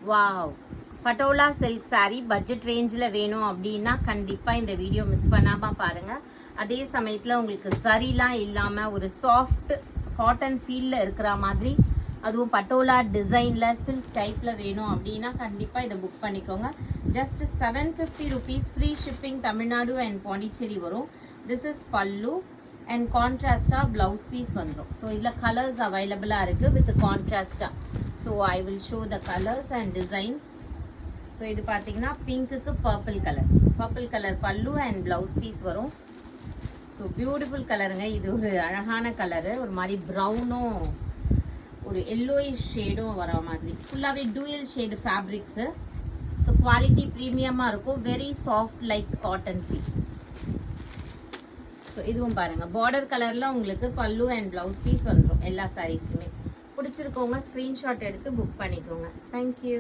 Wow, patola silk sari budget ரேஞ்சில் வேணும் அப்படின்னா கண்டிப்பாக இந்த வீடியோ மிஸ் பண்ணாமல் பாருங்கள். அதே சமயத்தில் உங்களுக்கு சரிலாம் இல்லாமல் ஒரு சாஃப்ட் காட்டன் ஃபீலில் இருக்கிற மாதிரி, அதுவும் பட்டோலா டிசைனில் சில்க் டைப்பில் வேணும் அப்படின்னா கண்டிப்பாக இதை புக் பண்ணிக்கோங்க. Just 750 rupees free shipping Tamil Nadu and Pondicherry வரும். திஸ் இஸ் பல்லு அண்ட் கான்ட்ராஸ்டாக ப்ளவுஸ் பீஸ் வந்துடும். ஸோ இதில் கலர்ஸ் அவைலபிளாக இருக்குது வித் கான்ட்ராஸ்டாக. So I will show the colours and designs. So இது பார்த்தீங்கன்னா பிங்க்குக்கு purple colour pallu and blouse piece வரும். ஸோ பியூட்டிஃபுல் கலருங்க. இது ஒரு அழகான கலரு, ஒரு மாதிரி ப்ரௌனும் ஒரு எல்லோயிஷ் ஷேடும் வர மாதிரி, ஃபுல்லாகவே dual shade fabrics. So quality ப்ரீமியமாக இருக்கும், very soft like cotton feel. So இதுவும் பாருங்கள், பார்டர் கலரில் உங்களுக்கு பல்லு அண்ட் ப்ளவுஸ் பீஸ் வந்துடும் எல்லா சாரீஸுமே. பிடிச்சிருக்கவங்க ஸ்க்ரீன்ஷாட் எடுத்து புக் பண்ணிக்கோங்க. தேங்க்யூ.